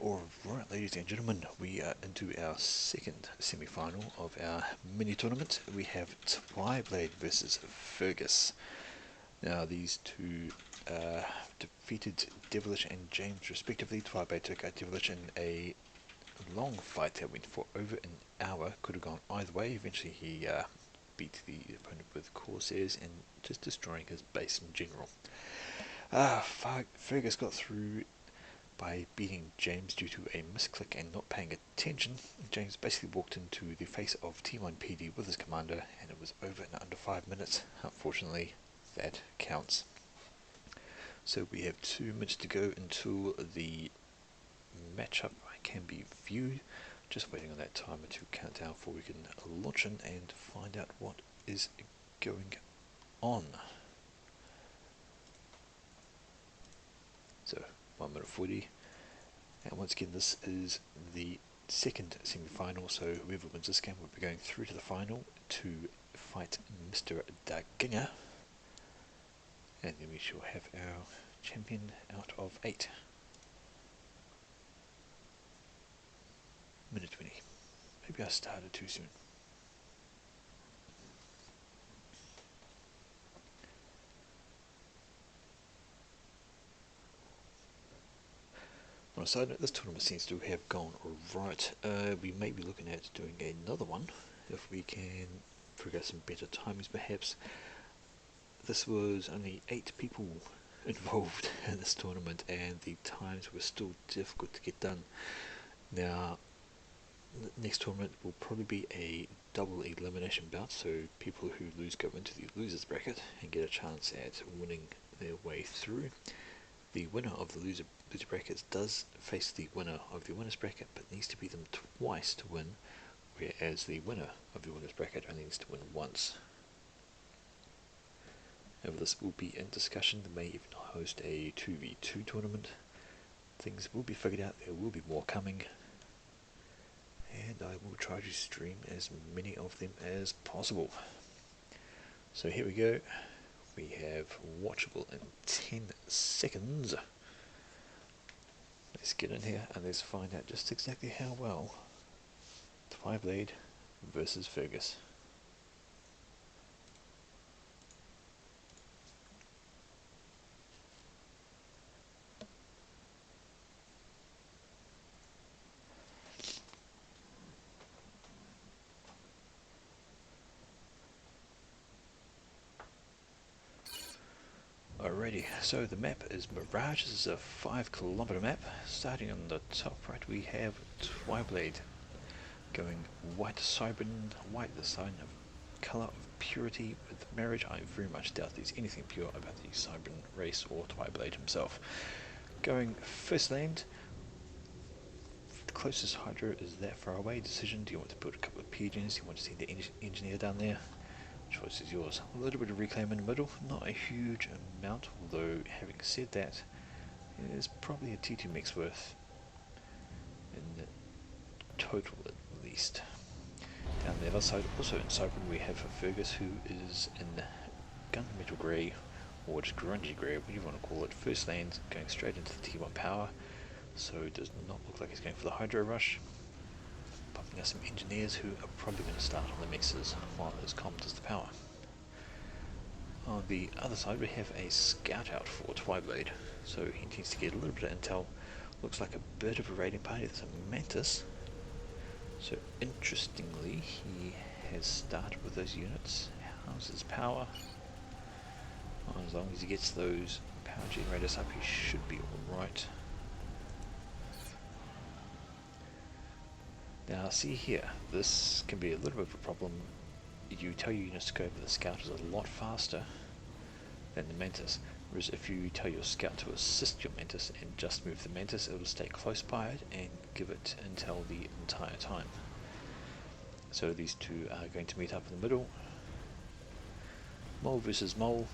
Alright, ladies and gentlemen, we are into our second semi-final of our mini tournament. We have Twyblade versus Fergus. Now these two defeated Devilish and James respectively. Twyblade took out Devilish in a long fight that went for over an hour. Could have gone either way. Eventually he beat the opponent with Corsairs and just destroying his base in general. Fergus got through by beating James due to a misclick and not paying attention. James basically walked into the face of T1 PD with his commander and it was over in under 5 minutes. Unfortunately, that counts. So we have 2 minutes to go until the matchup can be viewed. Just waiting on that timer to count down before we can launch in and find out what is going on. So 1 minute 40, and once again this is the second semi-final, so whoever wins this game will be going through to the final to fight Mr. Daginga, and then we shall have our champion out of 8. Minute 20. Maybe I started too soon. On a side note, this tournament seems to have gone alright. We may be looking at doing another one if we can figure out some better timings perhaps. This was only 8 people involved in this tournament and the times were still difficult to get done. Now, the next tournament will probably be a double elimination bout, so people who lose go into the losers bracket and get a chance at winning their way through. The winner of the loser brackets does face the winner of the winners bracket, but needs to beat them twice to win, whereas the winner of the winners bracket only needs to win once. However, this will be in discussion. They may even host a 2v2 tournament. Things will be figured out, there will be more coming, and I will try to stream as many of them as possible. So here we go. We have watchable in 10 seconds. Let's get in here and let's find out just exactly how well Twyblade versus Fergus. Alrighty, so the map is Mirage. This is a 5-kilometer map. Starting on the top right, we have Twyblade going white Cybran, white the sign of colour of purity with marriage. I very much doubt there's anything pure about the Cybran race or Twyblade himself. Going first land, the closest Hydra is that far away. Decision: do you want to build a couple of pigeons? Do you want to see the engineer down there? Choice is yours. A little bit of reclaim in the middle, not a huge amount, although having said that, there's probably a T2 mix worth in total at least. Down the other side, also in Cybran, we have Fergus, who is in gunmetal grey, or just grungy grey, whatever you want to call it. First land, going straight into the T1 power, so it does not look like he's going for the Hydro Rush. Popping us some engineers who are probably going to start on the mixes while his comp does the power. On the other side we have a scout out for Twyblade, so he intends to get a little bit of intel. Looks like a bit of a raiding party. There's a Mantis, so interestingly he has started with those units. How's his power? Well, as long as he gets those power generators up he should be alright. Now see here, this can be a little bit of a problem. You tell your units to go over the scout is a lot faster than the Mantis, whereas if you tell your scout to assist your Mantis and just move the Mantis, it will stay close by it and give it intel the entire time. So these two are going to meet up in the middle. Mole versus Mole,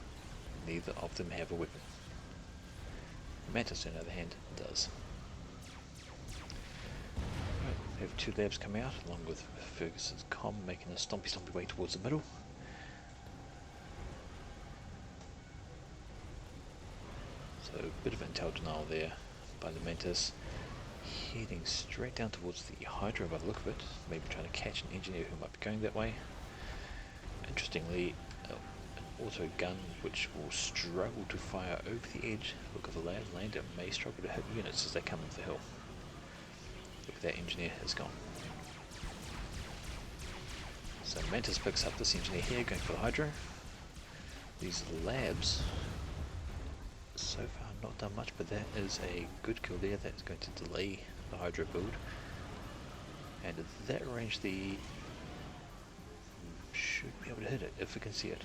neither of them have a weapon. Mantis on the other hand does. We have 2 labs coming out, along with Fergus's com making a stompy way towards the middle. So a bit of intel denial there by the Mantis. heading straight down towards the Hydra by the look of it, maybe trying to catch an engineer who might be going that way. Interestingly, an auto gun which will struggle to fire over the edge. Look at the lander may struggle to hit units as they come up the hill. Look at that engineer has gone. So Mantis picks up this engineer here going for the Hydra. These labs so far not done much, but that is a good kill there. That's going to delay the Hydra build. And at that range the should be able to hit it if we can see it.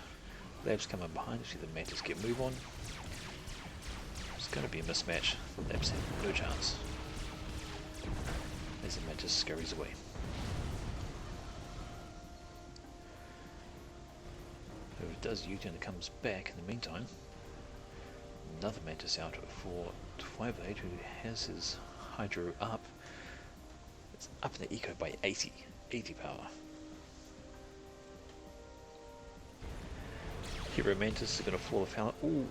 Labs come in behind, see the Mantis get move on. It's going to be a mismatch. The Labs have no chance as the Mantis scurries away. So it does U-turn and comes back in the meantime. Another Mantis out for Twiblade, who has his Hydro up. It's up in the eco by 80 power. Hero Mantis is going to fall afoul. Ooh,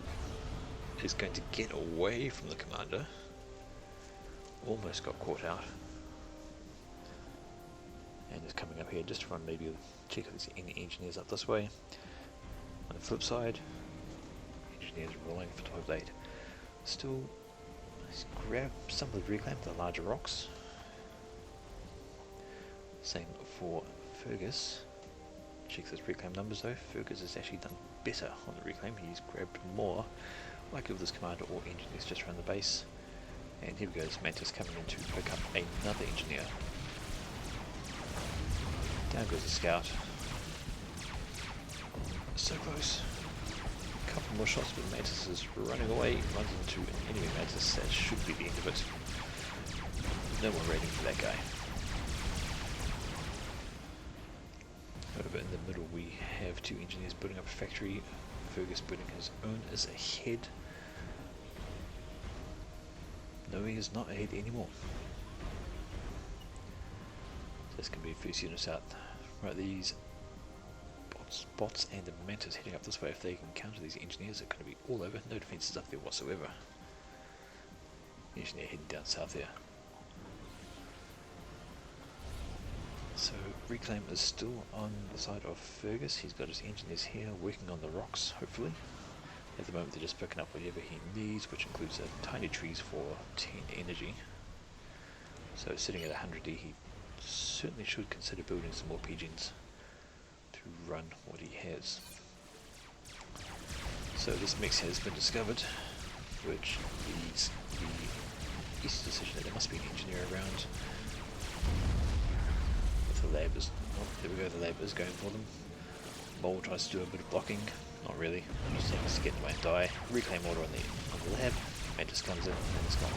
is going to get away from the commander. Almost got caught out. And is coming up here just to run maybe check if there's any engineers up this way. On the flip side, engineers rolling for Twiblade. Still, let's grab some of the reclaim, the larger rocks. Same for Fergus. Check those reclaim numbers though. Fergus has actually done better on the reclaim. He's grabbed more, like if this commander or engineers just around the base. And here we go, this Mantis coming in to pick up another engineer. Down goes the scout. So close. A couple more shots, but Mantis is running away, runs into an enemy Mantis. That should be the end of it. No one waiting for that guy. Over in the middle we have two engineers building up a factory. Fergus building his own is ahead. No, he is not ahead anymore. This can be first units out. Right, these bots and the Mantis heading up this way. If they can counter these engineers, they're going to be all over. No defences up there whatsoever. Engineer heading down south there. So Reclaim is still on the side of Fergus. He's got his engineers here working on the rocks, hopefully. At the moment they're just picking up whatever he needs, which includes tiny trees for 10 energy. So sitting at 100D, he certainly should consider building some more pigeons to run what he has. So this mix has been discovered, which leads the easy decision that there must be an engineer around. The lab is, oh, there we go, the lab is going for them. Mole tries to do a bit of blocking, not really, just has to get in the way and die. Reclaim order on the lab, Mantis comes in and it's gone.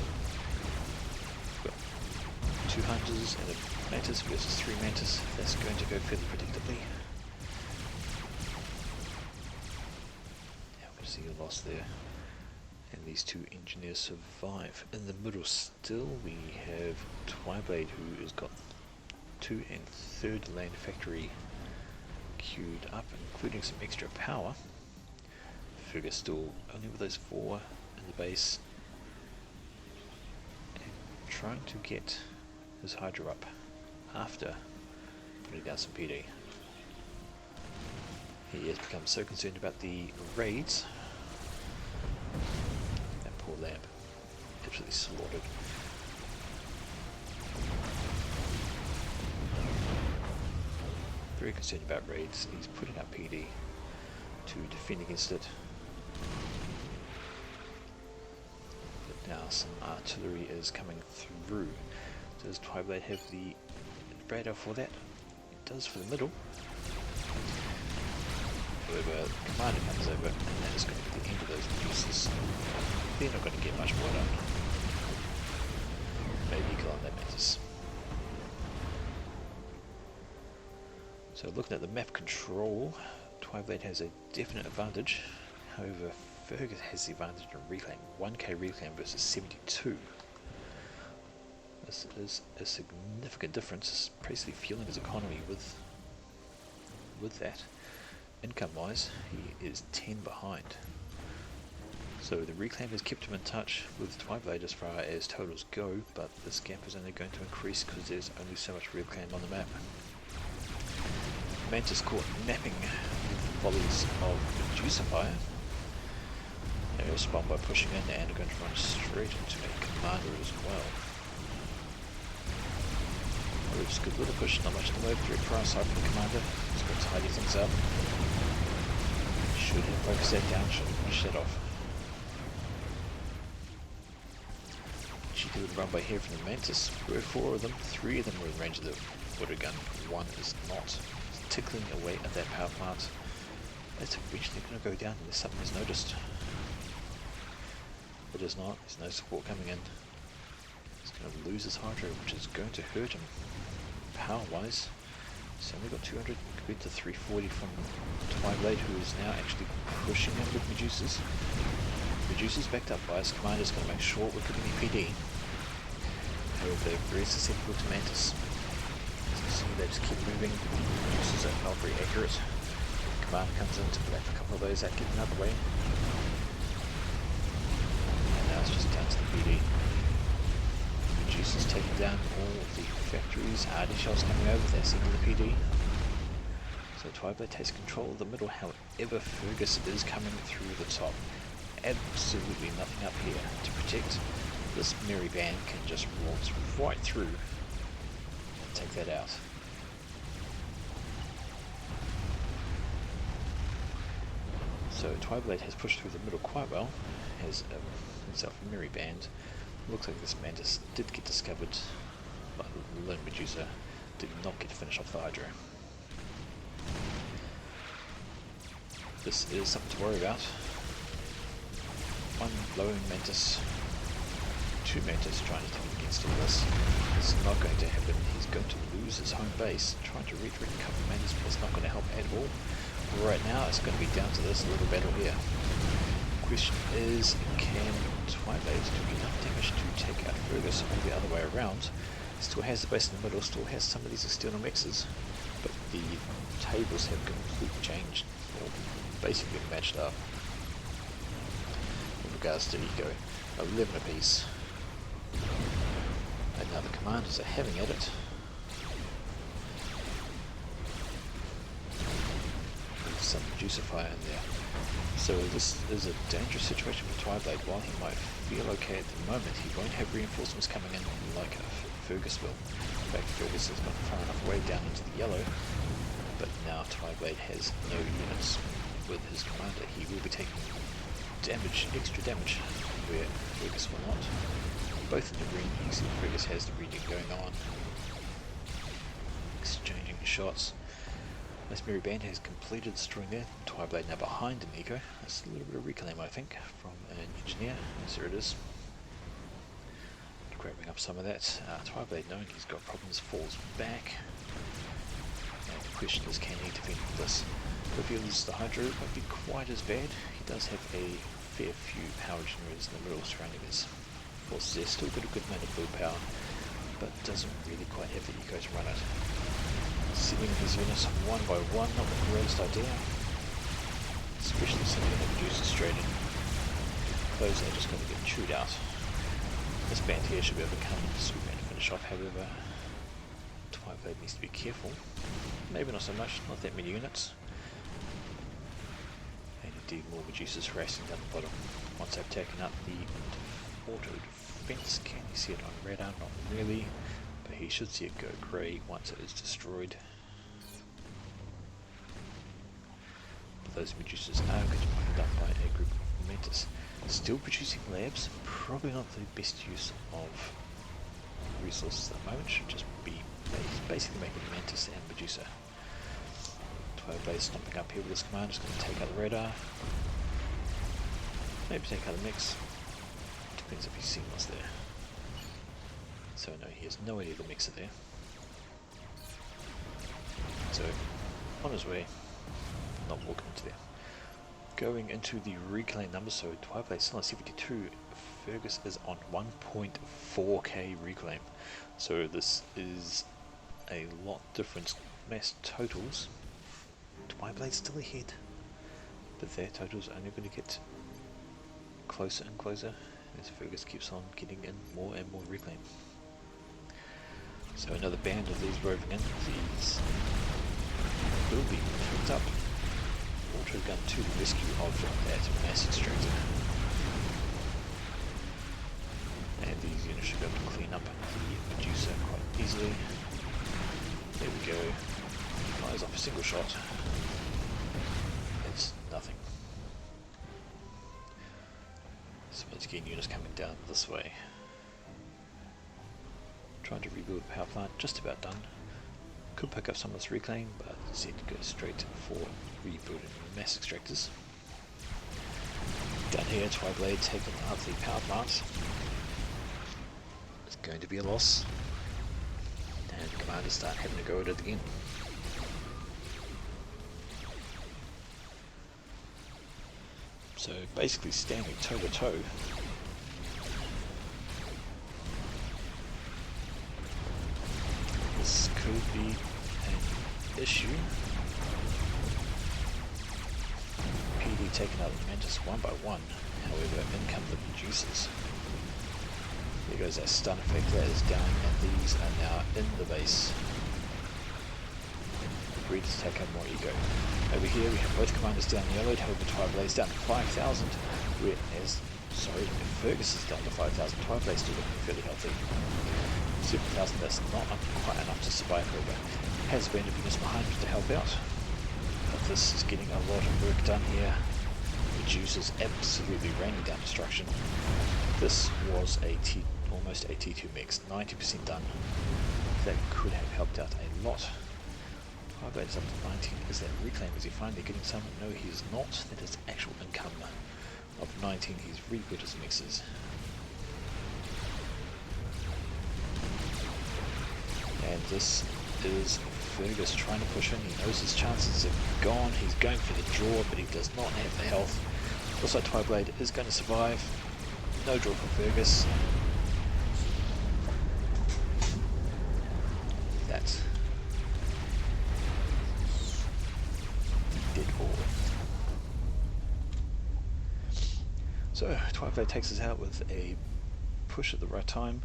We've got 2 hunters and a Mantis versus 3 Mantis. That's going to go fairly predictably. Yeah, we can see a loss there. And these 2 engineers survive. In the middle still we have Twiblade, who has got 2 and 3rd land factory queued up, including some extra power. Fergus still only with those 4 in the base, and trying to get his Hydra up after putting down some PD. He has become so concerned about the raids. That poor lab, absolutely slaughtered. Very concerned about raids. He's putting up PD to defend against it. But now some artillery is coming through. Does Twiblade have the radar for that? It does for the middle. However, the commander comes over, and that is going to be the end of those pieces. They're not going to get much more done. Maybe kill on that Mantis. So looking at the map control, Twiblade has a definite advantage. However, Fergus has the advantage in reclaim. 1k reclaim versus 72. This is a significant difference, basically fueling his economy with that. Income wise, he is 10 behind. So the reclaim has kept him in touch with Twiblade as far as totals go, but this gap is only going to increase because there's only so much reclaim on the map. Mantis caught napping volleys of Medusa fire. They respond by pushing in and are going to run straight into a commander as well. It's a good little push, not much to move through for our side from the commander. He's got to tidy things up. Should have focused that down, should have pushed that off. Cheeky little run by here from the Mantis. There were 4 of them, 3 of them were in range of the water gun, 1 is not. It's tickling away at that power plant. It's eventually going to go down unless something is noticed. It is not, there's no support coming in. He's going to lose his hydro, which is going to hurt him power wise. He's only got 200 compared to 340 from Twiblade, who is now actually pushing him with Medusas. Medusa's backed up by his commander's going to make sure we're getting any PD. However, they're very susceptible to Mantis. As you see, they just keep moving. Medusas are not very accurate. Commander comes in to black a couple of those out, getting out of the way. And now it's just down to the PD. Medusa's taking down all of the factories. RD shells coming over, they're sending the PD. So Twiblade takes control of the middle, however Fergus is coming through the top. Absolutely nothing up here to protect. This merry band can just waltz right through and take that out. So Twiblade has pushed through the middle quite well, has himself a merry band. Looks like this Mantis did get discovered, but Lone Medusa did not get to finish off the Hydra. This is something to worry about. 1 Lone Mantis, 2 Mantis trying to take against all this. This is not going to happen. He's going to lose his home base. Trying to redirect a couple of Mantis, but it's not going to help at all. Right now it's going to be down to this little battle here. The question is, can Twiblade do enough damage to take out Fergus or the other way around? Still has the base in the middle, still has some of these external mixes, but the tables have completely changed, or basically matched up. With regards to eco, 11 apiece. And now the commanders are having at it. With some Medusa fire in there. So this is a dangerous situation for Twiblade. While he might feel okay at the moment, he won't have reinforcements coming in like Fergus will. In fact, Fergus has gone far enough way down into the yellow, but now Twiblade has no units with his commander. He will be taking damage, extra damage, where Fergus will not. Both in the green, you can see Fergus has the reading going on. Exchanging shots. This merry band has completed destroying there. Twiblade now behind an eco. That's a little bit of reclaim, I think, from an engineer. Yes, there it is. Grabbing up some of that. Twiblade, knowing he's got problems, falls back. And the question is, can he defend this? If he loses the Hydro, it won't be quite as bad. He does have a fair few power generators in the middle surrounding his forces. There's still got a good amount of blue power, but doesn't really quite have the eco to run it. Sending his units one by one, not the greatest idea. Especially sending the Medusa straight in. Those are just going to get chewed out. This band here should be able to come and swoop in and finish off, however, Twiblade needs to be careful. Maybe not so much, not that many units. And indeed more Medusas harassing down the bottom. Once they've taken up the auto defense, can you see it on radar? Not really. But he should see it go grey once it is destroyed. But those Medusas are going to be picked up by a group of Mantis. Still producing labs, probably not the best use of resources at the moment. Should just be basically making Mantis and Medusa. Twiblade stomping up here with his commander, just going to take out the radar. Maybe take out the mix. Depends if he's seen what's there. So no, he has no idea the mix are there. So, on his way, not walking into there. Going into the reclaim numbers, so Twiblade still on 72, Fergus is on 1.4k reclaim. So this is a lot different mass totals. Twiblade's still ahead, but their totals are only going to get closer and closer as Fergus keeps on getting in more and more reclaim. So another band of these roving in, these will be picked up. Auto gun to the rescue of that mass extractor. And these units should be able to clean up the producer quite easily. There we go. Fires off a single shot. It's nothing. So once again, units coming down this way. Trying to rebuild the power plant, just about done. Could pick up some of this reclaim, but instead go straight for rebuilding mass extractors. Down here, Twiblade taking out the power plant. It's going to be a loss. And the commanders start having to go at it again. So basically standing toe to toe. This could be an issue. PD taking out the Mantis one by one, however in come the producers. There goes that stun effect, that is down, and these are now in the base. Agreed to take out more ego. Over here we have both commanders down yellowed, however Twiblade's down to 5,000, whereas, Fergus is down to 5,000, Twiblade's still looking fairly healthy. 7,000, that's not quite enough to survive over. Has been units behind to help out. But this is getting a lot of work done here. Producers absolutely raining down destruction. This was almost a T2 mix, 90% done. That could have helped out a lot. Twiblade's up to 19. Is that reclaim? Is he finally getting some? No, he is not. That is actual income of 19. He's rebuilt his mixes. And this is Fergus trying to push in. He knows his chances have gone. He's going for the draw, but he does not have the health. Looks like Twiblade is going to survive. No draw for Fergus. That's dead ball. So Twiblade takes us out with a push at the right time.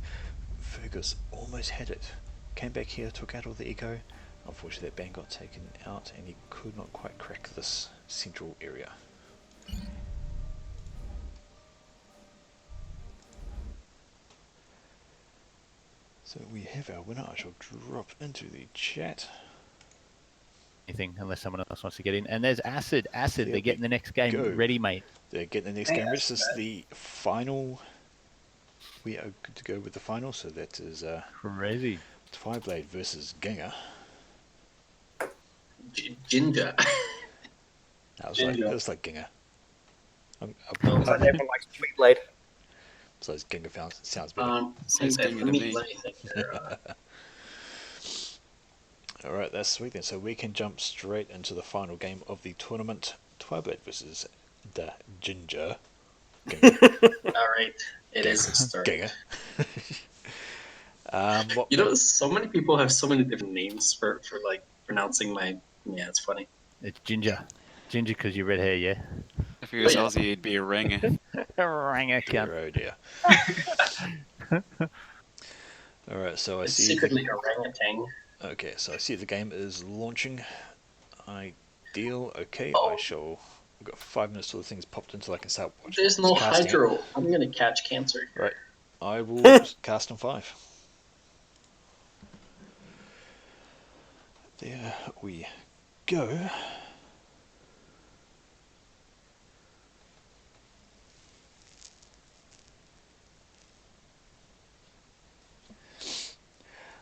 Fergus almost had it. Came back here, took out all the eco. Unfortunately that band got taken out and he could not quite crack this central area. So we have our winner. I shall drop into the chat. Anything unless someone else wants to get in. And there's Acid. Acid, There they're getting the next game ready, mate. They're getting the next game ready. This is the final. We are good to go with the final, so that is crazy. Twiblade versus Ginger. Ginger. It was like Ginger. I never liked Twiblade. So Ginger sounds better. Says Ginger to me. Alright, that's sweet then. So we can jump straight into the final game of the tournament. Twiblade versus the Ginger. Alright, it is a start. Ginger. You know, so many people have so many different names for like pronouncing my. Yeah, it's funny. It's Ginger. Ginger because you red hair, yeah? If he was Aussie, he'd be a ringer. A ringer, cunt. Oh dear. Alright, so It's secretly orangutan. Okay, so I see the game is launching. Ideal. Okay, Oh. We've got 5 minutes till the thing's popped until I can start watching. There's no casting. hydro. I'm gonna catch cancer. Right. I will cast on 5. There we go.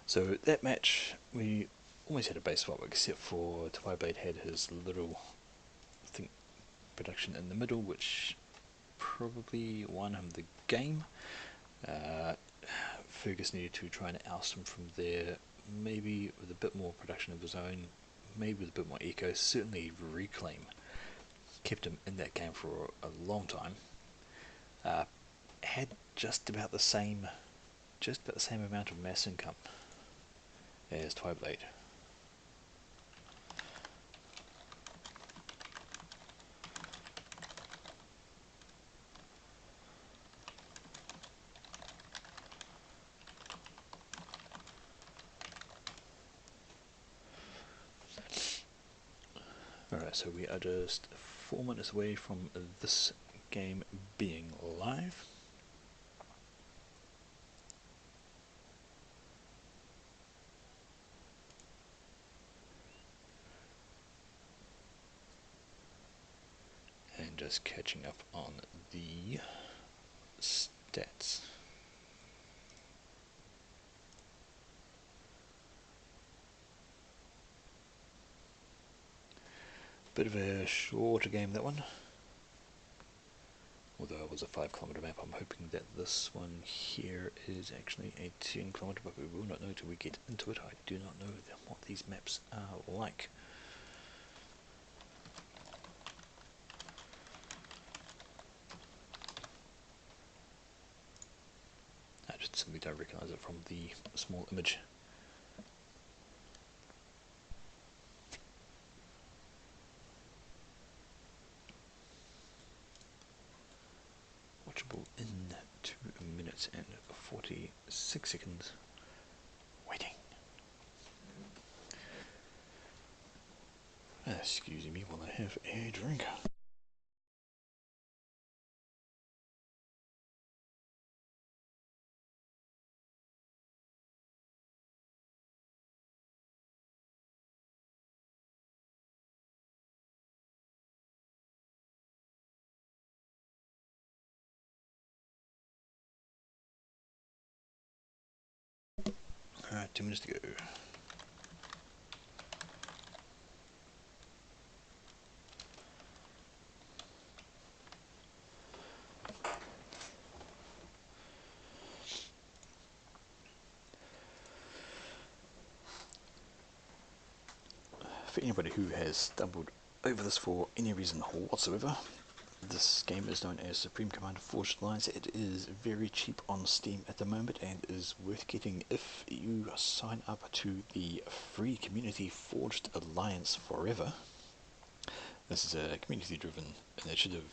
So that match, we almost had a base swap, except for Twiblade had his little, I think, production in the middle, which probably won him the game. Fergus needed to try and oust him from there, maybe with a bit more production of his own, maybe with a bit more eco. Certainly Reclaim kept him in that game for a long time. Had just about the same amount of mass income as Twiblade. Alright, so we are just 4 minutes away from this game being live. And just catching up on the stats. Bit of a shorter game, that one. Although it was a 5 kilometer map, I'm hoping that this one here is actually a 10 kilometer, but we will not know till we get into it. I do not know what these maps are like. I just simply don't recognise it from the small image. Watchable in 2 minutes and 46 seconds. Waiting. Excuse me while I have a drink. Alright, 2 minutes to go. For anybody who has stumbled over this for any reason whatsoever, this game is known as Supreme Commander Forged Alliance. It is very cheap on Steam at the moment and is worth getting if you sign up to the free community Forged Alliance Forever. This is a community driven initiative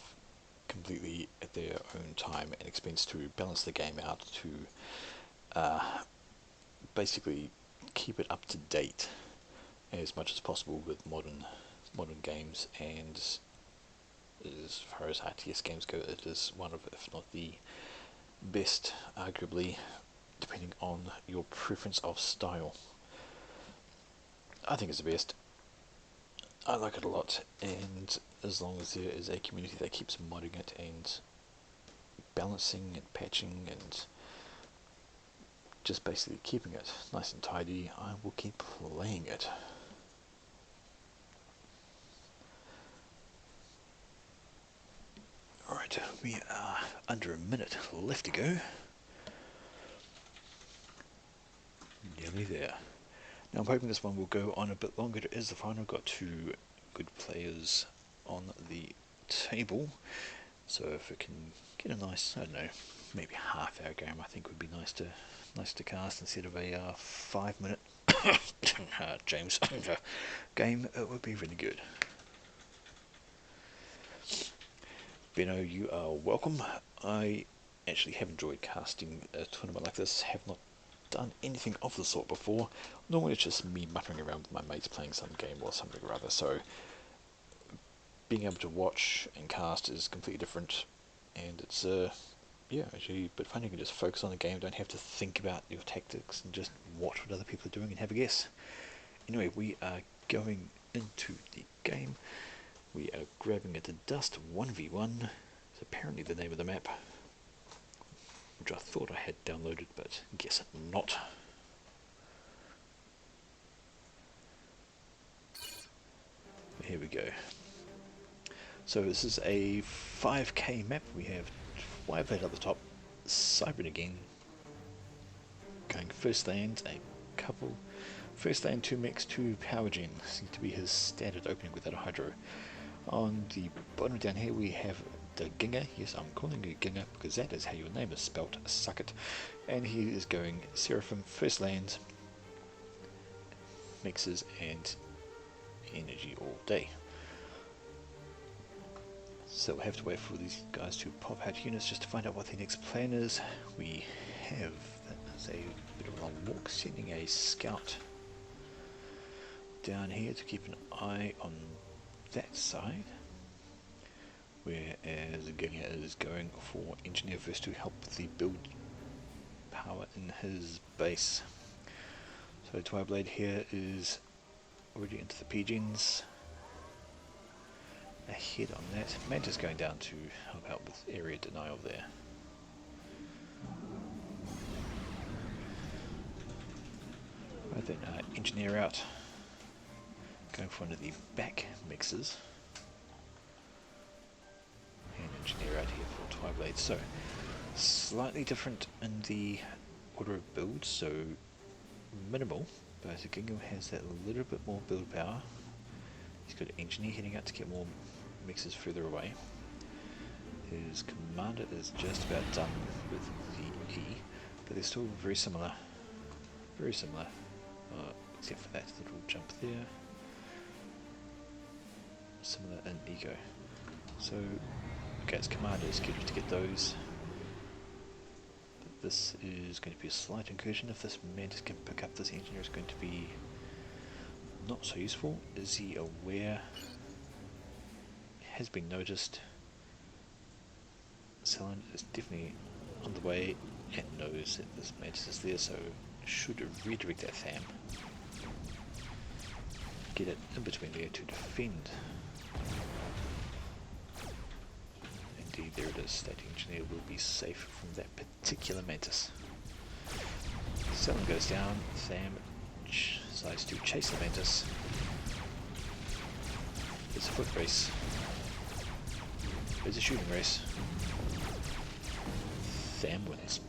completely at their own time and expense to balance the game out to basically keep it up to date as much as possible with modern games, and as far as RTS games go, it is one of, if not the best, arguably, depending on your preference of style. I think it's the best. I like it a lot, and as long as there is a community that keeps modding it and balancing and patching and just basically keeping it nice and tidy, I will keep playing it. Alright, we are under a minute left to go. Nearly there. Now I'm hoping this one will go on a bit longer. It is the final. Got 2 good players on the table. So if it can get a nice, I don't know, maybe half-hour game, I think would be nice to cast instead of a 5-minute James game. It would be really good. Benno, you are welcome. I actually have enjoyed casting a tournament like this. Have not done anything of the sort before. Normally it's just me muttering around with my mates playing some game or something or other. So being able to watch and cast is completely different, and it's yeah, actually a bit fun. You can just focus on the game, don't have to think about your tactics, and just watch what other people are doing and have a guess. Anyway, we are going into the game. We are grabbing at the Dust 1v1. It's apparently the name of the map, which I thought I had downloaded, but guess not. Here we go. So this is a 5k map. We have Twilight at the top, Cybern again, going first land, a couple. First land, 2 mechs, 2 power gen, seems to be his standard opening without a hydro. On the bottom down here we have the Ginger. Yes, I'm calling you Ginger because that is how your name is spelt, suck it. And he is going Seraphim, first land, mixes and energy all day. So we'll have to wait for these guys to pop out units just to find out what the next plan is. We have, that is a bit of a long walk, sending a scout down here to keep an eye on that side. Whereas Giga is going for Engineer first to help the build power in his base. So Twiblade here is already into the pigeons. Ahead on that. Manta's going down to help out with area denial there. Right then, Engineer out. Going for one of the back mixes. And Engineer out here for Twiblade. So, slightly different in the order of build, so minimal, but Gingo has that little bit more build power. He's got Engineer heading out to get more mixes further away. His commander is just about done with the E, but they're still very similar. Very similar, except for that little jump there. Similar in ego. So, okay, his commander is scheduled to get those. But this is going to be a slight incursion. If this Mantis can pick up this Engineer, is going to be not so useful. Is he aware? Has been noticed. Selen is definitely on the way and knows that this Mantis is there, so should redirect that Tham. Get it in between there to defend. Indeed, there it is. That Engineer will be safe from that particular Mantis. Selen goes down. Tham decides to chase the Mantis. It's a foot race. It's a shooting race. Tham wins.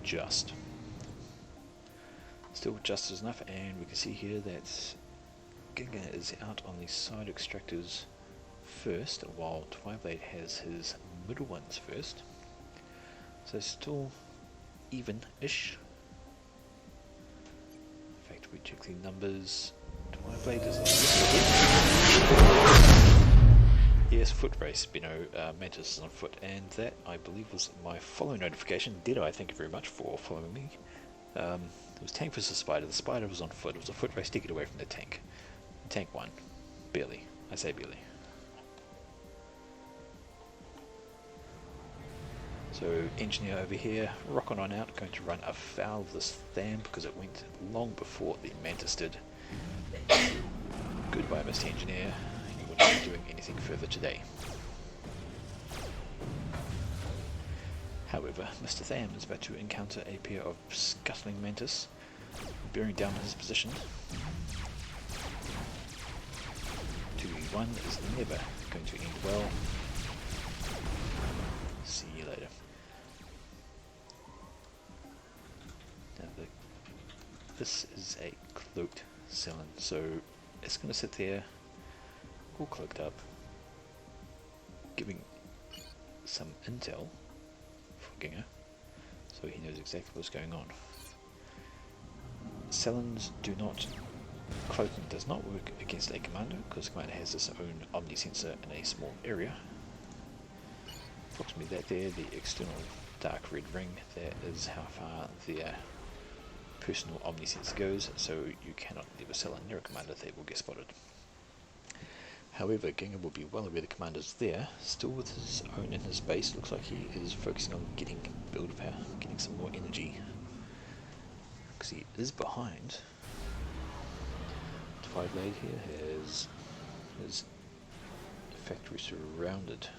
Just. Still just as enough, and we can see here that Giga is out on the side extractors first, while Twiblade has his middle ones first. So still even-ish. In fact, we check the numbers. Twiblade is yes, foot race, Mantis is on foot, and that, I believe, was my follow notification. Ditto, thank you very much for following me. It was tank versus spider. The spider was on foot. It was a foot race to get away from the tank. The tank won. Barely. I say barely. So, Engineer over here, rocking on out, going to run afoul of this Tham because it went long before the Mantis did. Goodbye, Mr. Engineer. You will not be doing anything further today. However, Mr. Tham is about to encounter a pair of scuttling Mantis, bearing down his position. 2v1 is never going to end well. See you later. Now this is a cloaked Selen, so it's going to sit there all cloaked up, giving some intel for Giga, so he knows exactly what's going on. Selens do not, cloaking does not work against a commander, because the commander has its own omni sensor in a small area. Approximately that there, the external dark red ring, that is how far their personal omni sensor goes, so you cannot leave a Selen near a commander, they will get spotted. However, Giga will be well aware the commander's there, still with his own in his base. Looks like he is focusing on getting build power, getting some more energy. Because he is behind. Twiblade here has his factory surrounded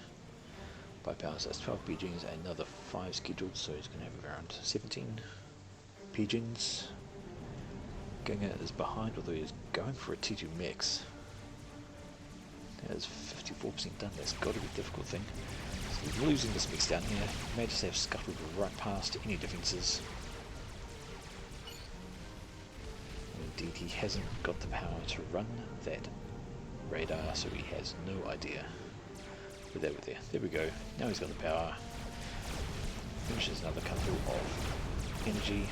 by power. So that's 12 pigeons, another 5 scheduled, so he's going to have around 17 pigeons. Giga is behind, although he's going for a T2 mix. That's 54% done. That's got to be a difficult thing. So he's losing this mix down here. May just have scuttled right past any defences. Indeed, he hasn't got the power to run that radar, so he has no idea where they were there. There we go. Now he's got the power. Finishes another couple of energy.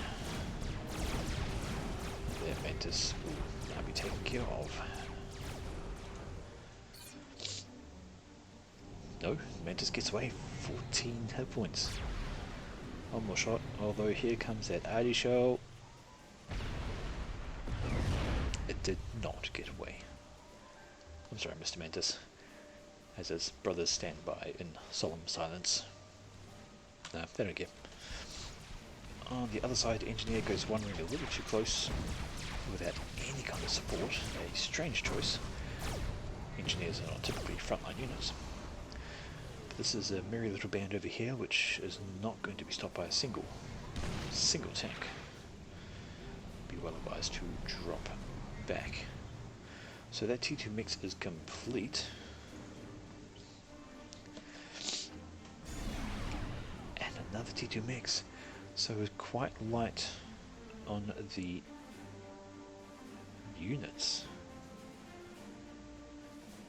Their Mantis will now be taken care of. No, Mantis gets away. 14 hit points. One more shot, although here comes that arty shell. It did not get away. I'm sorry, Mr. Mantis, as his brothers stand by in solemn silence. No, they don't care. On the other side, Engineer goes wandering a little too close without any kind of support. A strange choice. Engineers are not typically frontline units. But this is a merry little band over here, which is not going to be stopped by a single tank. Be well advised to drop back. So that T2 mix is complete. And another T2 mix. So it's quite light on the units.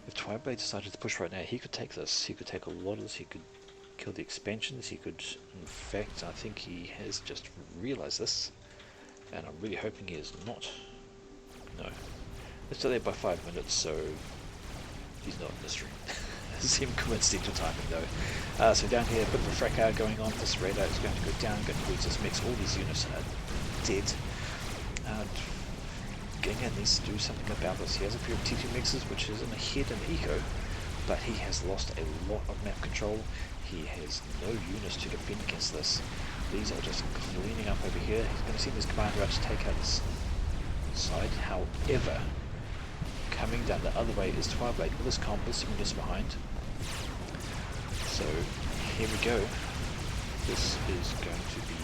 If Twiblade decided to push right now, he could take this. He could take a lot of this. He could kill the expansions. He could, in fact, I think he has just realized this. And I'm really hoping he is not. No. It's delayed by 5 minutes, so he's not in this room. Seem coincidental timing though. So down here, a bit of a fracas going on. This radar is going to go down, going to lose this mix. All these units are dead. Ginga needs to do something about this. He has a few T2 mixes, which is in ahead in eco, but he has lost a lot of map control. He has no units to defend against this. These are just cleaning up over here. He's going to send his commander out to take out this side. However, coming down the other way is Twiblade with his comp with some units behind. So here we go. This is going to be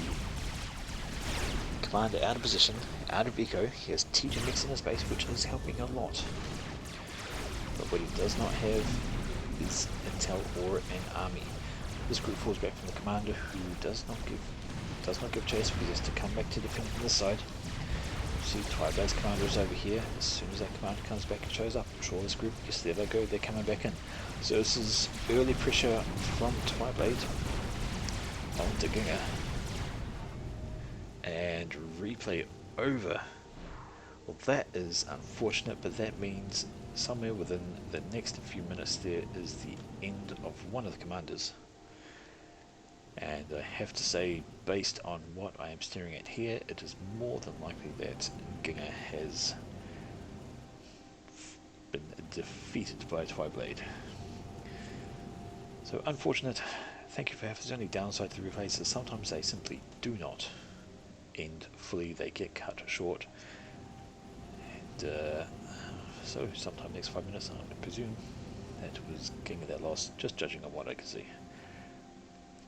commander out of position, out of eco. He has T2 mix in his base, which is helping a lot. But what he does not have is intel or an army. This group falls back from the commander, who does not give chase because he has to come back to defend from this side. See, Twiblade's commander is over here. As soon as that commander comes back and shows up, I'm sure this group, yes, there they go, they're coming back in. So this is early pressure from Twiblade onto Ginga. And replay over. Well, that is unfortunate, but that means somewhere within the next few minutes there is the end of one of the commanders. And I have to say, based on what I am staring at here, it is more than likely that Ginga has been defeated by Twiblade. So unfortunate. Thank you for having. The only downside to the replays is sometimes they simply do not end fully, they get cut short. And so sometime next 5 minutes, I presume that was Ginga that lost, just judging on what I can see.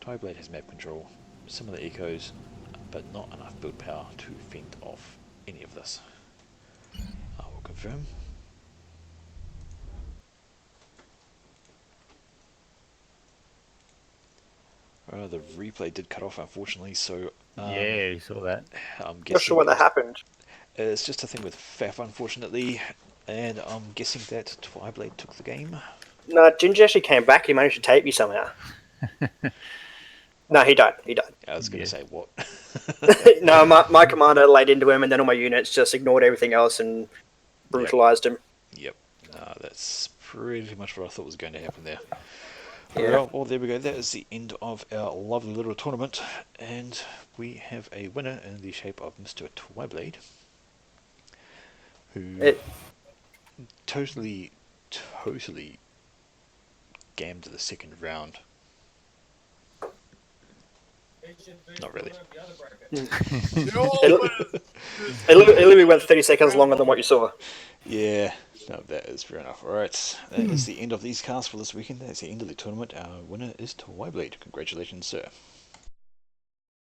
Twiblade has map control, similar ecos, but not enough build power to fend off any of this. I will confirm. The replay did cut off, unfortunately, so yeah, you saw that. I'm guessing Not sure what that happened. it's just a thing with FAF, unfortunately, and I'm guessing that Twiblade took the game. No, Ginger actually came back. He managed to tape me somehow. No, he died. He died. I was going to say, what? No, my commander laid into him, and then all my units just ignored everything else and brutalized him. Yep. No, that's pretty much what I thought was going to happen there. Yeah. Well, there we go. That is the end of our lovely little tournament, and we have a winner in the shape of Mr. Twiblade, who totally gammed the second round. Not really. It literally went 30 seconds longer than what you saw. Yeah, no, that is fair enough. Alright, that is the end of these casts for this weekend. That's the end of the tournament. Our winner is Twiblade. Congratulations, sir.